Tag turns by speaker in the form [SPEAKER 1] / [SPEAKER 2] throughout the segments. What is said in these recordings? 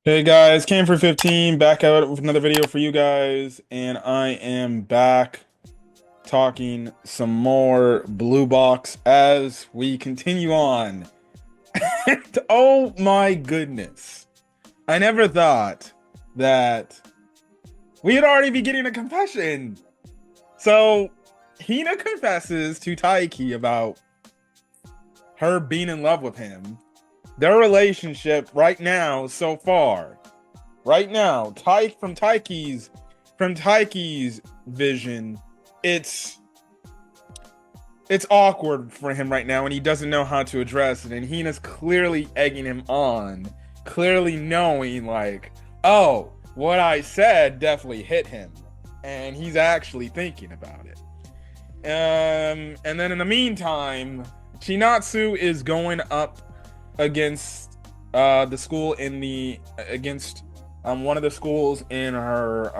[SPEAKER 1] Hey guys, came for 15, back out with another video for you guys, and I am back talking some more Blue Box as we continue on. Oh my goodness. I never thought that we'd already be getting a confession. So, Hina confesses to Taiki about her being in love with him. Their relationship right now, so far, right now, from Taiki's vision, it's it's awkward for him right now, and he doesn't know how to address it. And Hina's clearly egging him on, clearly knowing like, oh, what I said definitely hit him, and he's actually thinking about it. And then in the meantime, Chinatsu is going up against the school in the against one of the schools in her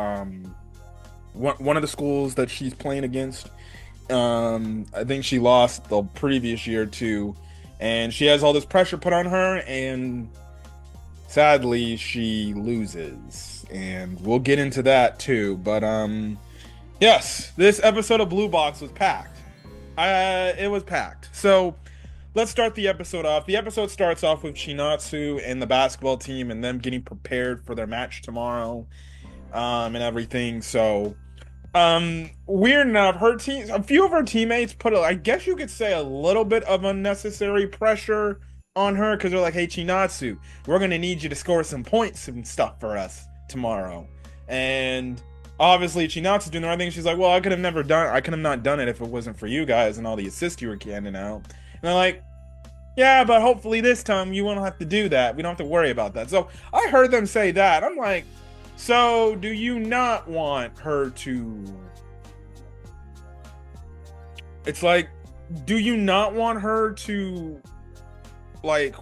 [SPEAKER 1] one of the schools that she's playing against. I think she lost the previous year too, and she has all this pressure put on her, and sadly she loses, and we'll get into that too. But yes, this episode of Blue Box was packed. It was packed. So let's start the episode off. The episode starts off with Chinatsu and the basketball team and them getting prepared for their match tomorrow, and everything. So, weird enough, a few of her teammates put, I guess you could say, a little bit of unnecessary pressure on her because they're like, "Hey, Chinatsu, we're gonna need you to score some points and stuff for us tomorrow." And obviously, Chinatsu's doing the right thing. She's like, "Well, I could have not done it if it wasn't for you guys and all the assists you were handing out." And they're like, yeah, but hopefully this time you won't have to do that. We don't have to worry about that. So I heard them say that. I'm like, so do you not want her to? It's like, do you not want her to, like,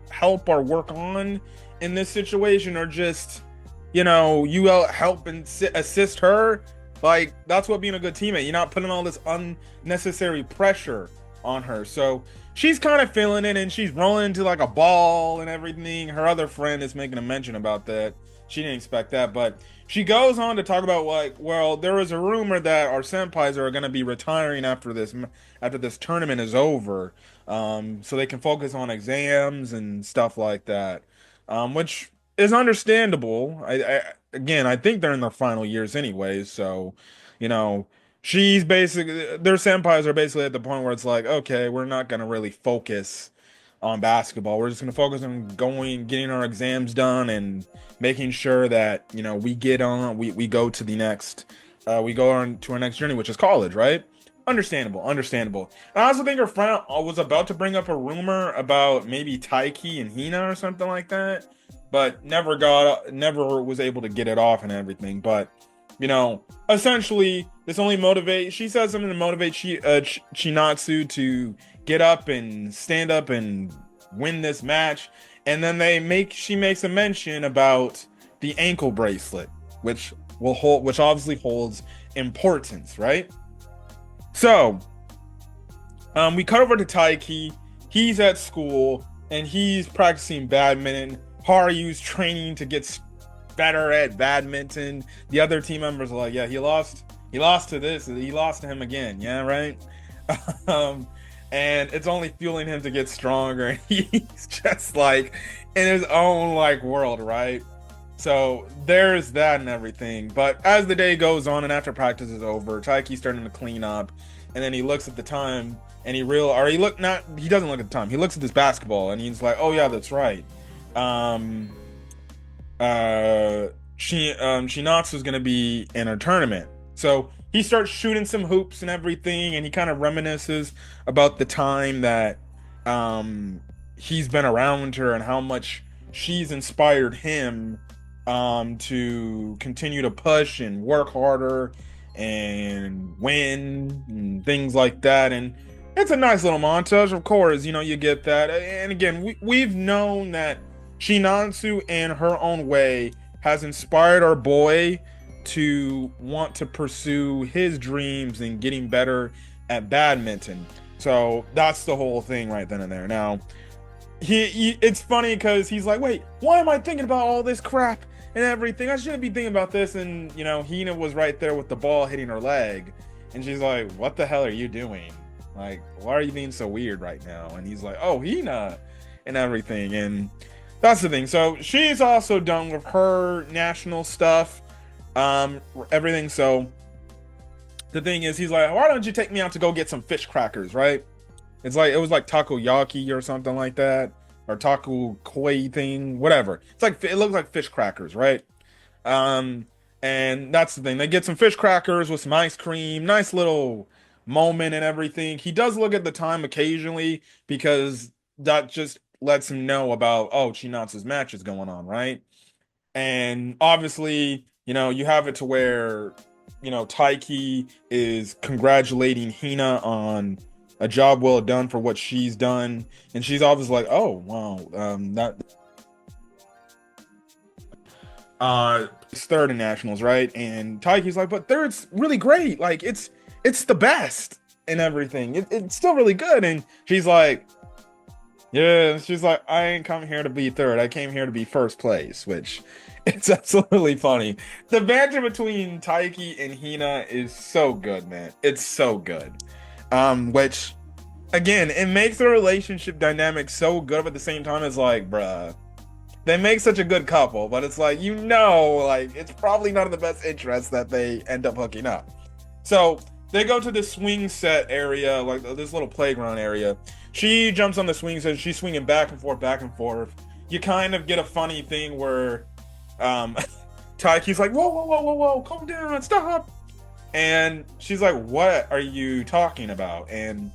[SPEAKER 1] help or work on in this situation, or just, you help and assist her? Like, that's what being a good teammate. You're not putting all this unnecessary pressure on her. So she's kind of feeling it, and she's rolling into like a ball and everything. Her other friend is making a mention about that. She didn't expect that, but she goes on to talk about, like, well, there was a rumor that our senpais are going to be retiring after this tournament is over, so they can focus on exams and stuff like that, which is understandable. Again, I think they're in their final years anyways, so you know she's basically, their senpais are basically at the point where it's like, okay, we're not going to really focus on basketball. We're just going to focus on getting our exams done and making sure that, we go to the next, we go on to our next journey, which is college, right? Understandable. And I also think her friend was about to bring up a rumor about maybe Taiki and Hina or something like that, but never was able to get it off and everything. But essentially, she says something to motivate Chinatsu to get up and stand up and win this match. And then she makes a mention about the ankle bracelet, which obviously holds importance, right? So, we cut over to Taiki. He's at school and he's practicing badminton. Haru's training to get better at badminton. The other team members are like, yeah, he lost to this, he lost to him again, yeah, right. And it's only fueling him to get stronger. He's just like in his own like world, right? So there's that and everything. But as the day goes on and after practice is over, Taiki's starting to clean up, and then he looks at the time and he doesn't look at the time, he looks at this basketball and he's like, oh yeah, that's right. Shinatsu's gonna be in a tournament. So he starts shooting some hoops and everything, and he kind of reminisces about the time that he's been around her and how much she's inspired him to continue to push and work harder and win and things like that. And it's a nice little montage, of course, you get that. And again, we've known that Chinatsu, in her own way, has inspired our boy to want to pursue his dreams and getting better at badminton. So that's the whole thing right then and there. Now, it's funny because he's like, wait, why am I thinking about all this crap and everything? I shouldn't be thinking about this. And Hina was right there with the ball hitting her leg, and she's like, what the hell are you doing? Like, why are you being so weird right now? And he's like, oh, Hina, and everything. And that's the thing. So she's also done with her national stuff, everything. So the thing is, he's like, why don't you take me out to go get some fish crackers, right? It's like, it was like takoyaki or something like that, or taco koi thing, whatever. It's like, it looks like fish crackers, right? Um, and that's the thing. They get some fish crackers with some ice cream, nice little moment and everything. He does look at the time occasionally because that just lets him know about, oh, Chinatsu's match is going on, right? And obviously, you have it to where, Taiki is congratulating Hina on a job well done for what she's done. And she's obviously like, oh, wow, that it's third in nationals, right? And Taiki's like, but third's really great. Like, it's the best and everything. It's still really good. And she's like, yeah, she's like, I ain't come here to be third. I came here to be first place, which it's absolutely funny. The banter between Taiki and Hina is so good, man. It's so good. Which again, it makes the relationship dynamic so good, but at the same time, it's like, bruh, they make such a good couple, but it's like, like it's probably not in the best interest that they end up hooking up. So they go to this swing set area, like this little playground area. She jumps on the swing set, she's swinging back and forth, back and forth. You kind of get a funny thing where Taiki's like, whoa, whoa, whoa, whoa, whoa, calm down, stop. And she's like, what are you talking about? And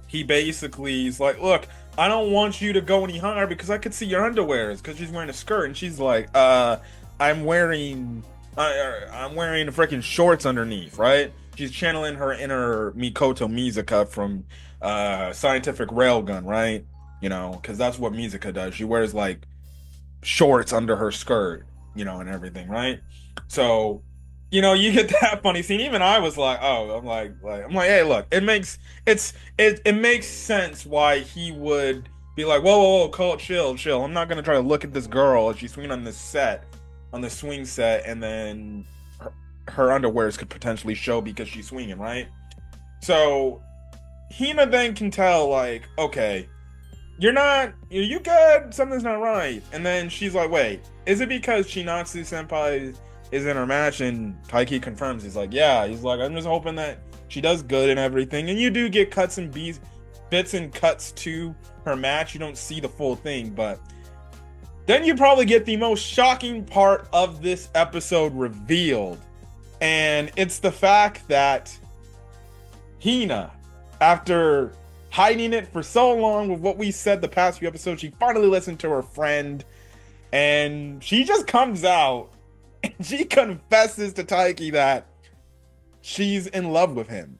[SPEAKER 1] he basically is like, look, I don't want you to go any higher because I could see your underwears, because she's wearing a skirt. And she's like, I'm wearing the freaking shorts underneath, right? She's channeling her inner Mikoto Mizuka from Scientific Railgun, right? Because that's what Mizuka does. She wears like shorts under her skirt, and everything, right? So, you get that funny scene. Even I was like, oh, I'm like, hey, look, it makes sense why he would be like, whoa, whoa, whoa, chill. I'm not gonna try to look at this girl as she's swinging on the swing set, and then her underwears could potentially show because she's swinging, right? So Hina then can tell, like, okay, are you good? Something's not right. And then she's like, wait, is it because Chinatsu senpai is in her match? And Taiki confirms. He's like, yeah. He's like, I'm just hoping that she does good and everything. And you do get cuts and bits and cuts to her match. You don't see the full thing, but then you probably get the most shocking part of this episode revealed. And it's the fact that Hina, after hiding it for so long with what we said the past few episodes, she finally listened to her friend, and she just comes out and she confesses to Taiki that she's in love with him.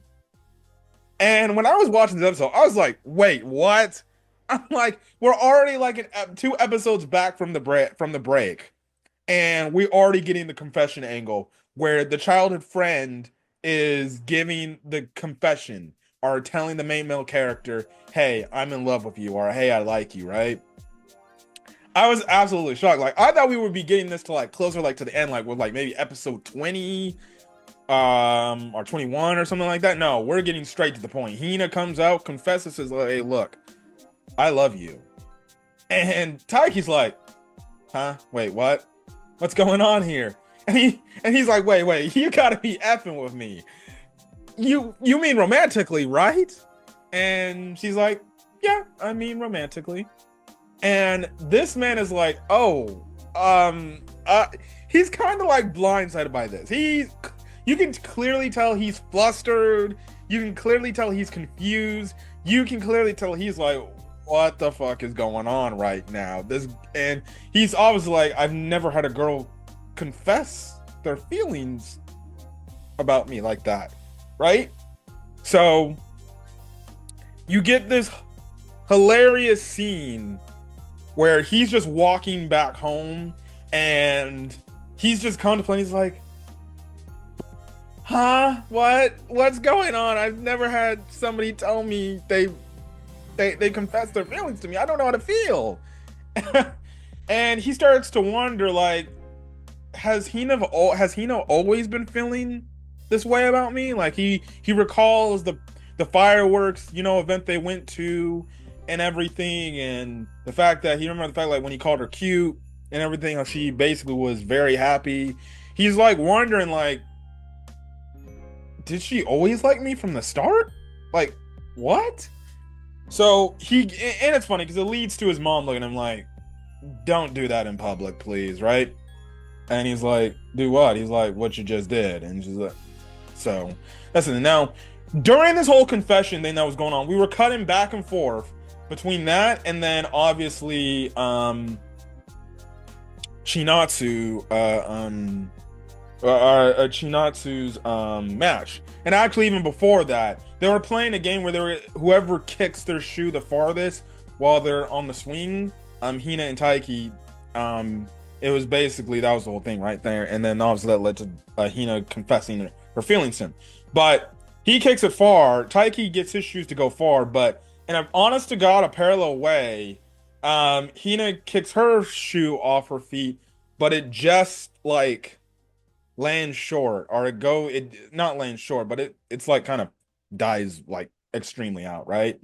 [SPEAKER 1] And when I was watching this episode, I was like, wait, what? I'm like, we're already like 2 episodes back from the break, and we're already getting the confession angle where the childhood friend is giving the confession or telling the main male character, hey, I'm in love with you, or hey, I like you, right? I was absolutely shocked. Like, I thought we would be getting this to like closer like to the end, like with like maybe episode 20 or 21 or something like that. No, we're getting straight to the point. Hina comes out, confesses, says, hey, look, I love you. And Taiki's like, huh? Wait, what? What's going on here? And he's like, wait, you gotta be effing with me. You mean romantically, right? And she's like, yeah, I mean romantically. And this man is like, oh, he's kind of like blindsided by this. You can clearly tell he's flustered. You can clearly tell he's confused. You can clearly tell he's like, what the fuck is going on right now? And he's obviously like, I've never had a girl confess their feelings about me like that, right? So you get this hilarious scene where he's just walking back home and he's just contemplating. He's like, huh? What's going on? I've never had somebody tell me they They confess their feelings to me. I don't know how to feel. And he starts to wonder, like, has Hina always been feeling this way about me? Like he recalls the fireworks, event they went to and everything, and the fact that he remember the fact like when he called her cute and everything, how she basically was very happy. He's like wondering, like, did she always like me from the start? Like, what? So and it's funny because it leads to his mom looking at him like, don't do that in public, please, right? And he's like, do what? He's like, what you just did. And she's like, so that's it. Now, during this whole confession thing that was going on, we were cutting back and forth between that and then obviously Chinatsu Chinatsu's match. And actually even before that, they were playing a game where whoever kicks their shoe the farthest while they're on the swing, Hina and Taiki, it was basically, that was the whole thing right there. And then obviously that led to Hina confessing her feelings to him. But he kicks it far. Taiki gets his shoes to go far, but in an honest to God, a parallel way, Hina kicks her shoe off her feet, but it just like lands short, or it not lands short, but it's like kind of dies like extremely out, right?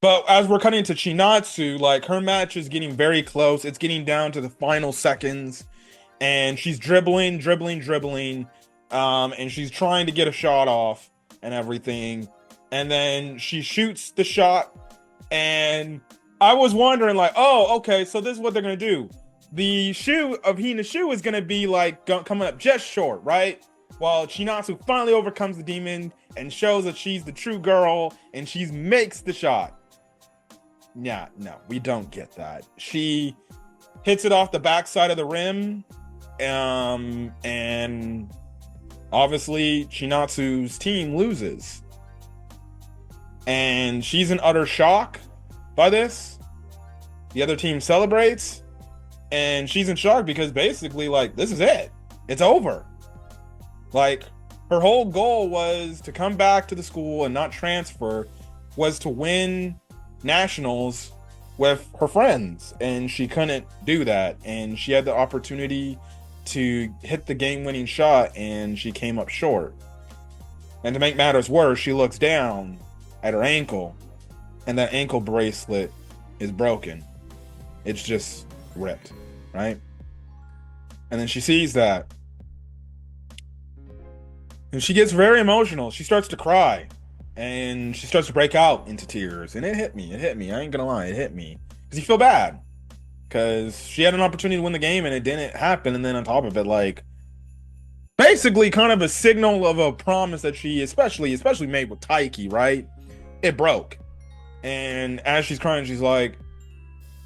[SPEAKER 1] But as we're cutting to Chinatsu, like her match is getting very close. It's getting down to the final seconds, and she's dribbling, and she's trying to get a shot off and everything. And then she shoots the shot, and I was wondering, like, oh, okay, so this is what they're gonna do. The shoe of Hina's shoe is gonna be like coming up just short, right? While Chinatsu finally overcomes the demon and shows that she's the true girl, and she makes the shot. Yeah, no, we don't get that. She hits it off the backside of the rim, and obviously Chinatsu's team loses. And she's in utter shock by this. The other team celebrates, and she's in shock because basically, like, this is it. It's over. Like, her whole goal was to come back to the school and not transfer, was to win nationals with her friends, and she couldn't do that. And she had the opportunity to hit the game-winning shot, and she came up short. And to make matters worse, she looks down at her ankle, and that ankle bracelet is broken. It's just ripped, right? And then she sees that, and she gets very emotional. She starts to cry, and she starts to break out into tears. And it hit me. I ain't gonna lie, it hit me. Because you feel bad. Because she had an opportunity to win the game, and it didn't happen. And then on top of it, like, basically kind of a signal of a promise that she especially made with Taiki, right? It broke. And as she's crying, she's like,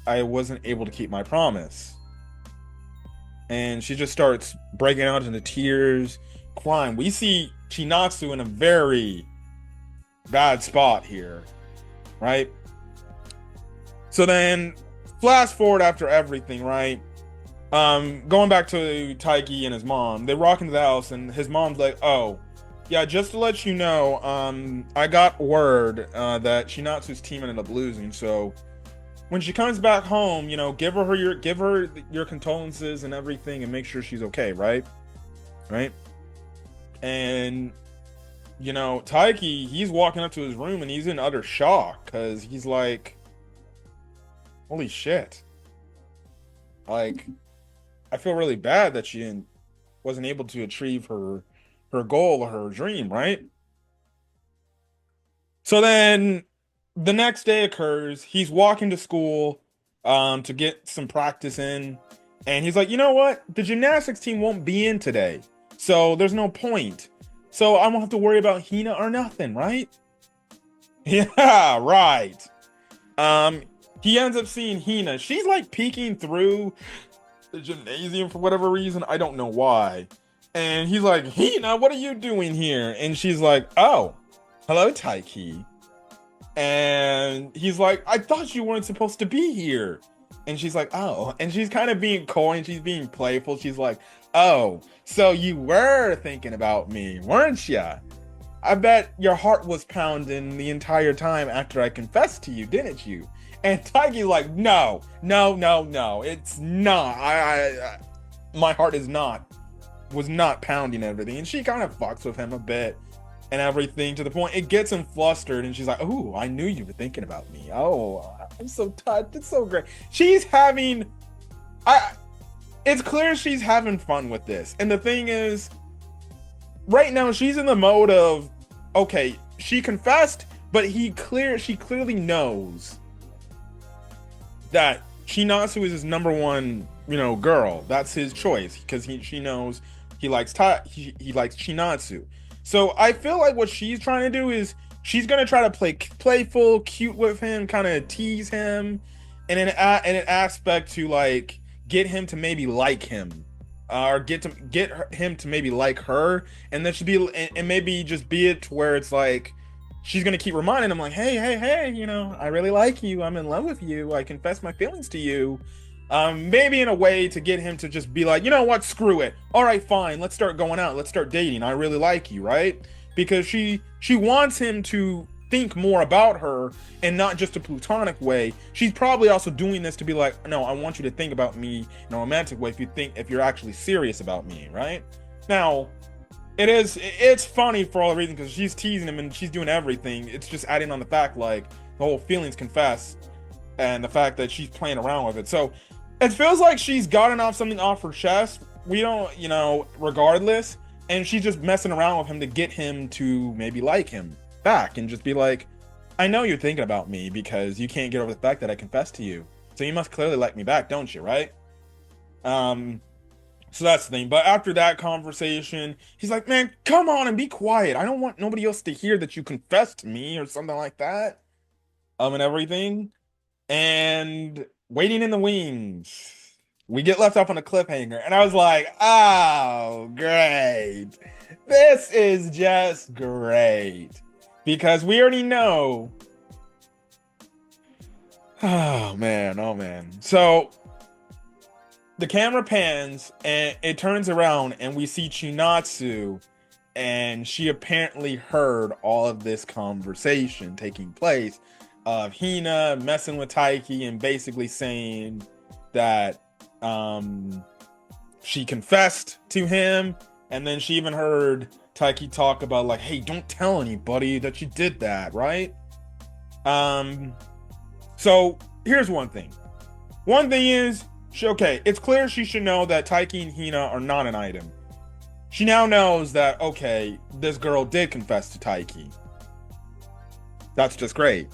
[SPEAKER 1] I wasn't able to keep my promise. And she just starts breaking out into tears, crying. We see Chinatsu in a very bad spot here, right? So then flash forward after everything, right? Going back to Taiki and his mom, they walk into the house, and his mom's like, oh yeah, just to let you know, I got word that Chinatsu's team ended up losing, so when she comes back home, give her your condolences and everything, and make sure she's okay, right? And Taiki, he's walking up to his room, and he's in utter shock because he's like, holy shit. Like, I feel really bad that she wasn't able to achieve her goal or her dream, right? So then the next day occurs. He's walking to school to get some practice in, and he's like, you know what? The gymnastics team won't be in today, so there's no point. So I won't have to worry about Hina or nothing, right? Yeah, right. He ends up seeing Hina. She's like peeking through the gymnasium for whatever reason. I don't know why. And he's like, Hina, what are you doing here? And she's like, oh, hello, Taiki. And he's like, I thought you weren't supposed to be here. And she's like, oh. And she's kind of being coy, and she's being playful. She's like, oh, so you were thinking about me, weren't ya? I bet your heart was pounding the entire time after I confessed to you, didn't you? And Taiki's like, no, no, no, no, it's not. My heart is not, was not pounding everything. And she kind of fucks with him a bit and everything to the point it gets him flustered. And she's like, oh, I knew you were thinking about me. Oh, I'm so touched. It's so great. She's having, I, it's clear she's having fun with this. And the thing is, right now she's in the mode of, okay, she confessed, but she clearly knows that Chinatsu is his number one, girl. That's his choice because she knows he likes Chinatsu. So I feel like what she's trying to do is she's gonna try to play playful, cute with him, kind of tease him, and in an aspect to like get him to maybe like him, or him to maybe like her, and then and maybe just be it to where it's like she's gonna keep reminding him like, hey, hey, hey, I really like you. I'm in love with you. I confess my feelings to you. Maybe in a way to get him to just be like, you know what, screw it. All right, fine. Let's start going out. Let's start dating. I really like you, right? Because she wants him to think more about her and not just a platonic way. She's probably also doing this to be like, no, I want you to think about me in a romantic way if you're actually serious about me, right? Now, it's funny for all the reasons because she's teasing him and she's doing everything. It's just adding on the fact like the whole feelings confess and the fact that she's playing around with it. So it feels like she's gotten something off her chest. We don't, regardless. And she's just messing around with him to get him to maybe like him back and just be like, I know you're thinking about me because you can't get over the fact that I confessed to you. So you must clearly like me back, don't you, right? So that's the thing. But after that conversation, he's like, man, come on and be quiet. I don't want nobody else to hear that you confessed to me or something like that. And everything. And waiting in the wings. We get left off on a cliffhanger. And I was like, oh, great. This is just great. Because we already know. Oh, man. Oh, man. So the camera pans and it turns around and we see Chinatsu. And she apparently heard all of this conversation taking place of Hina messing with Taiki and basically saying that she confessed to him, and then she even heard Taiki talk about like, hey, don't tell anybody that you did that, right? So here's one thing. One thing is, it's clear she should know that Taiki and Hina are not an item. She now knows that, okay, this girl did confess to Taiki. That's just great.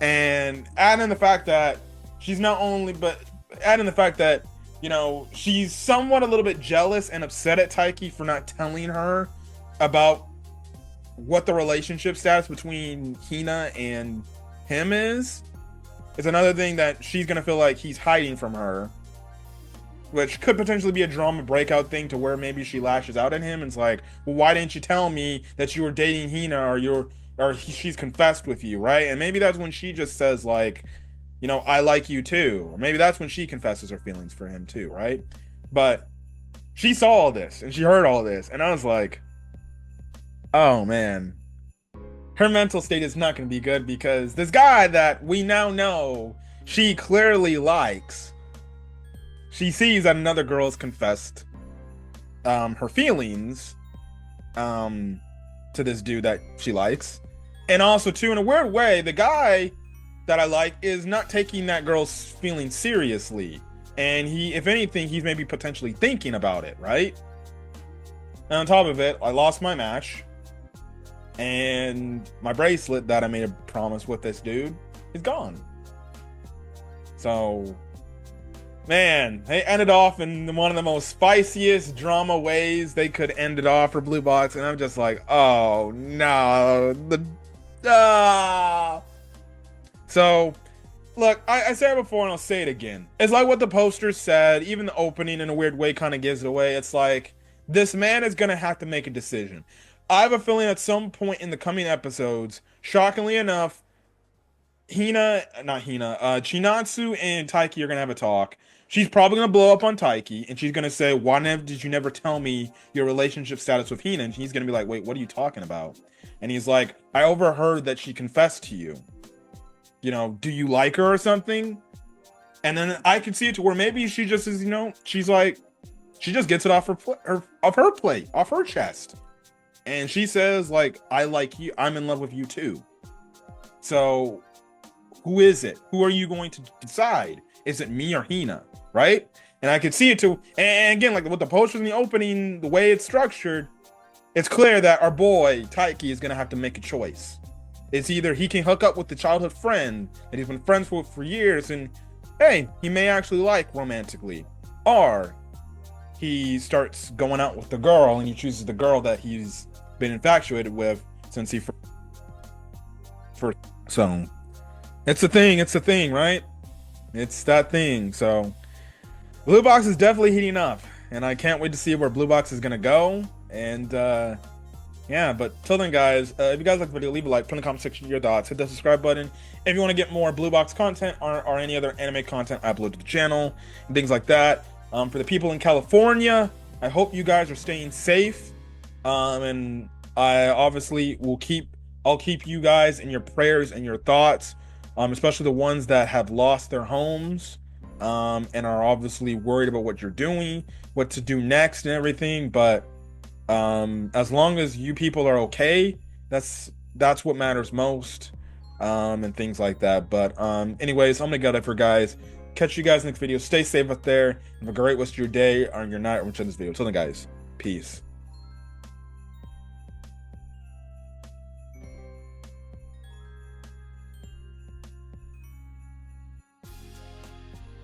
[SPEAKER 1] And add in the fact that she's somewhat a little bit jealous and upset at Taiki for not telling her about what the relationship status between Hina and him is another thing that she's going to feel like he's hiding from her, which could potentially be a drama breakout thing to where maybe she lashes out at him and it's like, well, why didn't you tell me that you were dating Hina or she's confessed with you, right? And maybe that's when she just says like, I like you too. Or maybe that's when she confesses her feelings for him too, right? But she saw all this and she heard all this. And I was like, oh man, her mental state is not going to be good because this guy that we now know she clearly likes, she sees that another girl's confessed her feelings to this dude that she likes. And also, too, in a weird way, the guy that I like is not taking that girl's feelings seriously. And if anything, he's maybe potentially thinking about it, right? And on top of it, I lost my match. And my bracelet that I made a promise with this dude is gone. So, man, they ended off in one of the most spiciest drama ways they could end it off for Blue Box. And I'm just like, oh, no. So, look, I said it before and I'll say it again. It's like what the poster said. Even the opening in a weird way kind of gives it away. It's like, this man is going to have to make a decision. I have a feeling at some point in the coming episodes, shockingly enough, Chinatsu and Taiki are going to have a talk. she's probably gonna blow up on Taiki, and she's gonna say, "Why did you never tell me your relationship status with Hina?" And he's gonna be like, "Wait, what are you talking about?" And he's like, "I overheard that she confessed to you. You know, do you like her or something?" And then I could see it to where maybe she just is, she's like, she just gets it off her plate, off her chest, and she says like, "I like you. I'm in love with you too." So, who is it? Who are you going to decide? Is it me or Hina? Right? And I could see it too. And again, like with the posters in the opening, the way it's structured, it's clear that our boy Taiki is gonna have to make a choice. It's either he can hook up with the childhood friend that he's been friends with for years, and hey, he may actually like romantically, or he starts going out with the girl and he chooses the girl that he's been infatuated with since he first. So it's a thing, right? It's that thing. So Blue Box is definitely heating up, and I can't wait to see where Blue Box is gonna go. And yeah, but till then, guys, if you guys like the video, leave a like, put in the comment section your thoughts, hit the subscribe button. If you want to get more Blue Box content or any other anime content I upload to the channel and things like that. For the people in California, I hope you guys are staying safe. And I obviously I'll keep you guys in your prayers and your thoughts, especially the ones that have lost their homes, and are obviously worried about what you're doing, what to do next and everything. But as long as you people are okay, that's what matters most, and things like that. But anyways, I'm gonna go there for guys. Catch you guys next video. Stay safe out there. Have a great rest of your day or your night or watching this video. Till then, guys, peace.